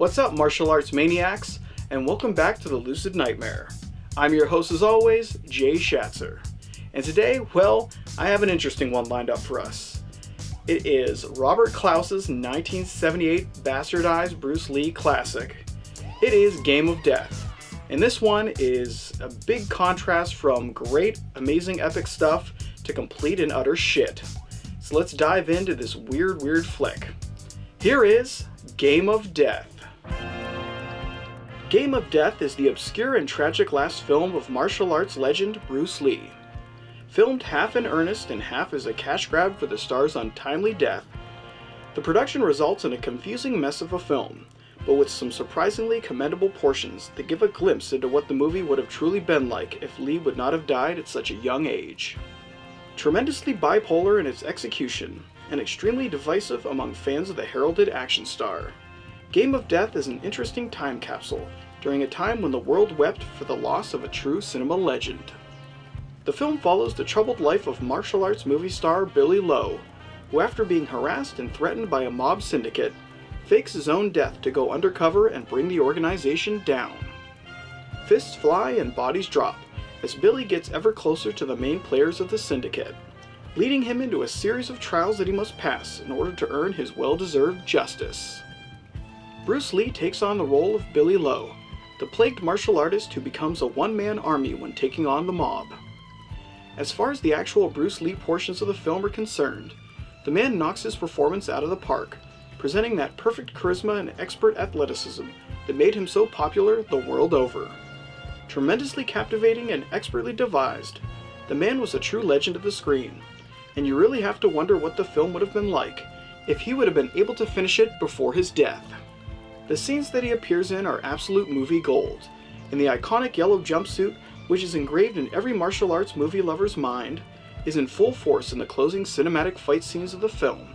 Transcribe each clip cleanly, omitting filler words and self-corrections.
What's up, martial arts maniacs, and welcome back to the Lucid Nightmare. I'm your host as always, Jay Schatzer. And today, well, I have an interesting one lined up for us. It is Robert Klaus's 1978 bastardized Bruce Lee classic. It is Game of Death. And this one is a big contrast from great, amazing, epic stuff to complete and utter shit. So let's dive into this weird flick. Here is Game of Death. Game of Death is the obscure and tragic last film of martial arts legend Bruce Lee. Filmed half in earnest and half as a cash grab for the star's untimely death, the production results in a confusing mess of a film, but with some surprisingly commendable portions that give a glimpse into what the movie would have truly been like if Lee would not have died at such a young age. Tremendously bipolar in its execution, and extremely divisive among fans of the heralded action star, Game of Death is an interesting time capsule during a time when the world wept for the loss of a true cinema legend. The film follows the troubled life of martial arts movie star Billy Lowe, who after being harassed and threatened by a mob syndicate, fakes his own death to go undercover and bring the organization down. Fists fly and bodies drop as Billy gets ever closer to the main players of the syndicate, leading him into a series of trials that he must pass in order to earn his well-deserved justice. Bruce Lee takes on the role of Billy Lowe, the plagued martial artist who becomes a one-man army when taking on the mob. As far as the actual Bruce Lee portions of the film are concerned, the man knocks his performance out of the park, presenting that perfect charisma and expert athleticism that made him so popular the world over. Tremendously captivating and expertly devised, the man was a true legend of the screen, and you really have to wonder what the film would have been like if he would have been able to finish it before his death. The scenes that he appears in are absolute movie gold, and the iconic yellow jumpsuit, which is engraved in every martial arts movie lover's mind, is in full force in the closing cinematic fight scenes of the film.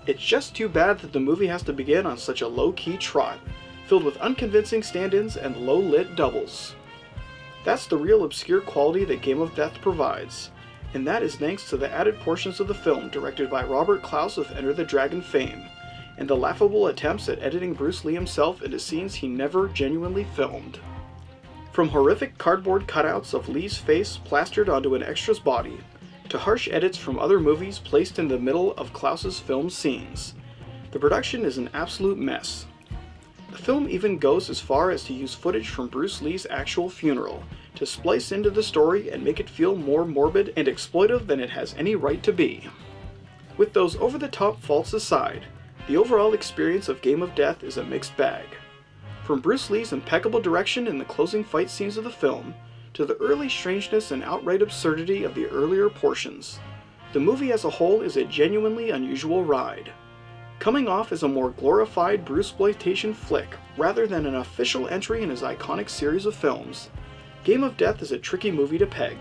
It's just too bad that the movie has to begin on such a low-key trot, filled with unconvincing stand-ins and low-lit doubles. That's the real obscure quality that Game of Death provides, and that is thanks to the added portions of the film directed by Robert Klaus of Enter the Dragon fame, and the laughable attempts at editing Bruce Lee himself into scenes he never genuinely filmed. From horrific cardboard cutouts of Lee's face plastered onto an extra's body, to harsh edits from other movies placed in the middle of Klaus's film scenes, the production is an absolute mess. The film even goes as far as to use footage from Bruce Lee's actual funeral to splice into the story and make it feel more morbid and exploitive than it has any right to be. With those over-the-top faults aside, the overall experience of Game of Death is a mixed bag. From Bruce Lee's impeccable direction in the closing fight scenes of the film, to the early strangeness and outright absurdity of the earlier portions, the movie as a whole is a genuinely unusual ride. Coming off as a more glorified Bruceploitation flick rather than an official entry in his iconic series of films, Game of Death is a tricky movie to peg.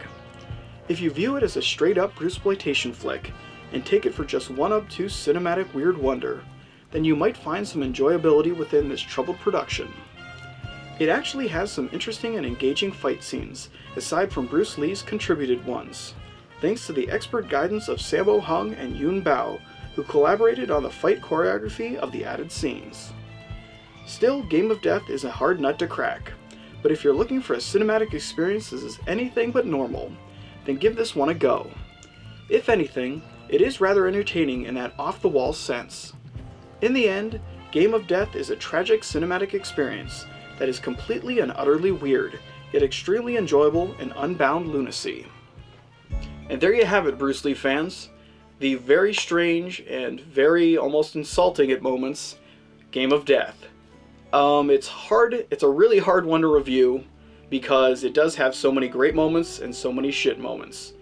If you view it as a straight-up Bruceploitation flick and take it for just one obtuse cinematic weird wonder, then you might find some enjoyability within this troubled production. It actually has some interesting and engaging fight scenes, aside from Bruce Lee's contributed ones, thanks to the expert guidance of Sammo Hung and Yun Bao, who collaborated on the fight choreography of the added scenes. Still, Game of Death is a hard nut to crack, but if you're looking for a cinematic experience that is anything but normal, then give this one a go. If anything, it is rather entertaining in that off-the-wall sense. In the end, Game of Death is a tragic cinematic experience that is completely and utterly weird, yet extremely enjoyable and unbound lunacy. And there you have it, Bruce Lee fans. The very strange and very almost insulting at moments Game of Death. It's a really hard one to review because it does have so many great moments and so many shit moments.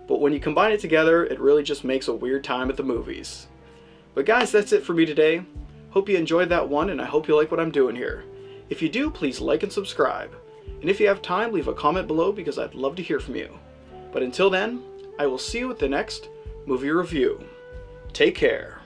But when you combine it together, it really just makes a weird time at the movies. But guys, that's it for me today. Hope you enjoyed that one, and I hope you like what I'm doing here. If you do, please like and subscribe. And if you have time, leave a comment below because I'd love to hear from you. But until then, I will see you at the next movie review. Take care.